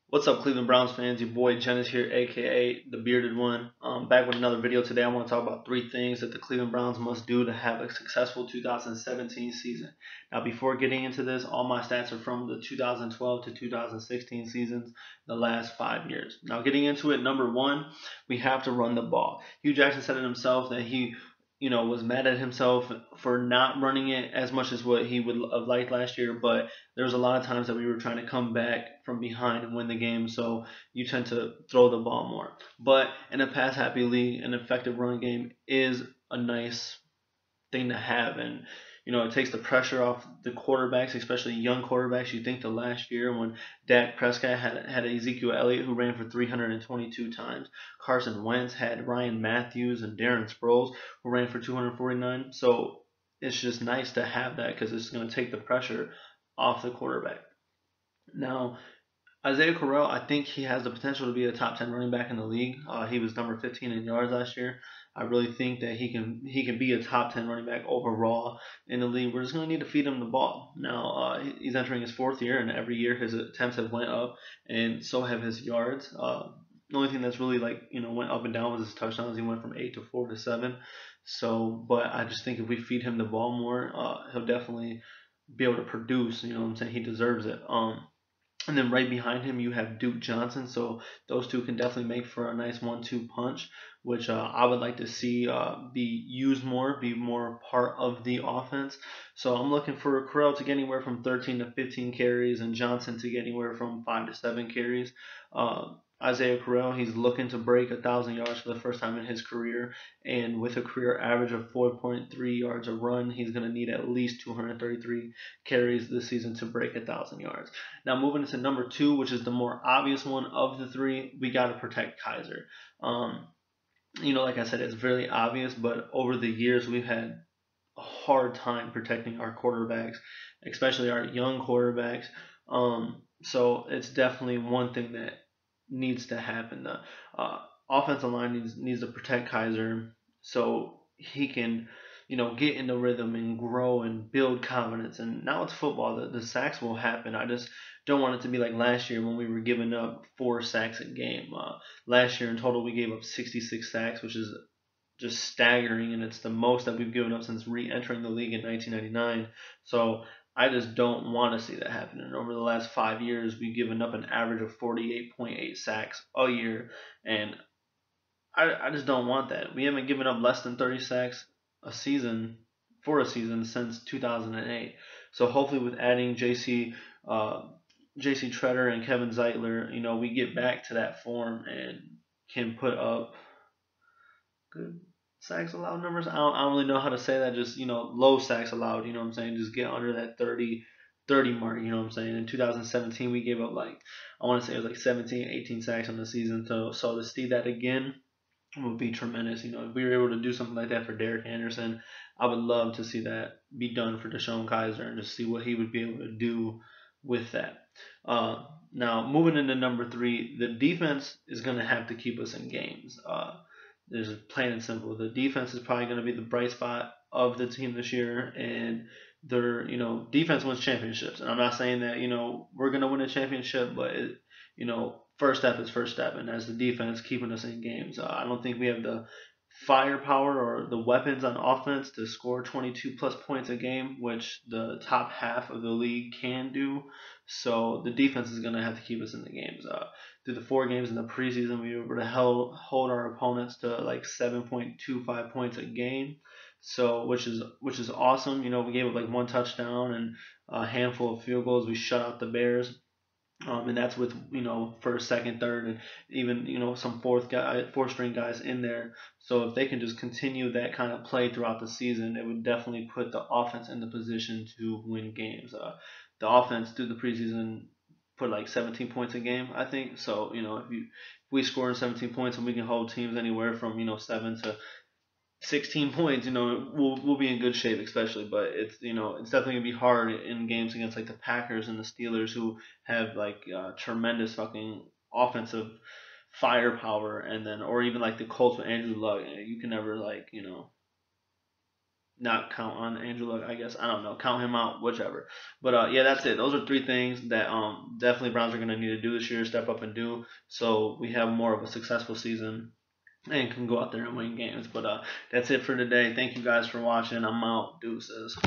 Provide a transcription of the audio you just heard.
What's up, Cleveland Browns fans? Your boy Jen is here, aka the Bearded One. Back with another video today. I want to talk about three things that the Cleveland Browns must do to have a successful 2017 season. Now, before getting into this, all my stats are from the 2012 to 2016 seasons, the last 5 years. Now, getting into it, number one, we have to run the ball. Hugh Jackson said it himself that he was mad at himself for not running it as much as what he would have liked last year, but there was a lot of times that we were trying to come back from behind and win the game, so you tend to throw the ball more. But in a pass happy league, an effective run game is a nice thing to have, and it takes the pressure off the quarterbacks, especially young quarterbacks. You think the last year when Dak Prescott had Ezekiel Elliott who ran for 322 times, Carson Wentz had Ryan Matthews and Darren Sproles who ran for 249. So it's just nice to have that because it's going to take the pressure off the quarterback. Now, Isaiah Correll, I think he has the potential to be a top 10 running back in the league. He was number 15 in yards last year. I really think that he can be a top 10 running back overall in the league. We're just going to need to feed him the ball. Now, he's entering his fourth year, and every year his attempts have went up, and so have his yards. The only thing that's really went up and down was his touchdowns. He went from 8 to 4 to 7. So, but I just think if we feed him the ball more, he'll definitely be able to produce. You know what I'm saying? He deserves it. And then right behind him, you have Duke Johnson. So those two can definitely make for a nice 1-2 punch, which I would like to see be used more, be more part of the offense. So I'm looking for Corral to get anywhere from 13 to 15 carries and Johnson to get anywhere from 5 to 7 carries. Isaiah Corral, he's looking to break 1,000 yards for the first time in his career, and with a career average of 4.3 yards a run, he's going to need at least 233 carries this season to break 1,000 yards. Now, moving into number two, which is the more obvious one of the three, we got to protect Kizer. Like I said, it's very obvious, but over the years, we've had a hard time protecting our quarterbacks, especially our young quarterbacks. So it's definitely one thing that needs to happen. The offensive line needs to protect Kizer so he can, get in the rhythm and grow and build confidence. And now it's football. The sacks will happen. I just don't want it to be like last year when we were giving up 4 sacks a game. Last year in total we gave up 66 sacks, which is just staggering, and it's the most that we've given up since re-entering the league in 1999. So I just don't want to see that happen. And over the last 5 years, we've given up an average of 48.8 sacks a year, and I just don't want that. We haven't given up less than 30 sacks a season for a season since 2008. So hopefully, with adding JC Treader and Kevin Zeitler, we get back to that form and can put up good sacks allowed numbers. I don't really know how to say that. Just low sacks allowed. You know what I'm saying? Just get under that 30 mark. You know what I'm saying? In 2017, we gave up I want to say it was like 17, 18 sacks on the season. So to see that again would be tremendous. If we were able to do something like that for Derek Anderson, I would love to see that be done for DeShone Kizer and just see what he would be able to do with that. Now, moving into number three, the defense is going to have to keep us in games. There's plain and simple. The defense is probably going to be the bright spot of the team this year, and their defense wins championships. And I'm not saying that we're going to win a championship, but first step is first step, and as the defense keeping us in games. I don't think we have the firepower or the weapons on offense to score 22 plus points a game, which the top half of the league can do. So the defense is going to have to keep us in the games. Through the 4 games in the preseason, we were able to hold our opponents to like 7.25 points a game. So which is awesome. We gave up like 1 touchdown and a handful of field goals. We shut out the Bears. And that's with first, second, third, and even some fourth string guys in there. So if they can just continue that kind of play throughout the season, it would definitely put the offense in the position to win games. The offense through the preseason put like 17 points a game, I think. So if we score 17 points and we can hold teams anywhere from 7 to 16 points, we'll be in good shape, especially. But it's it's definitely gonna be hard in games against like the Packers and the Steelers, who have like tremendous fucking offensive firepower, and then or even like the Colts with Andrew Luck. You can never not count on Andrew Luck, I guess. I don't know. Count him out, whichever. But yeah, that's it. Those are three things that definitely Browns are gonna need to do this year, step up and do, so we have more of a successful season and can go out there and win games. But that's it for today. Thank you guys for watching. I'm out. Deuces.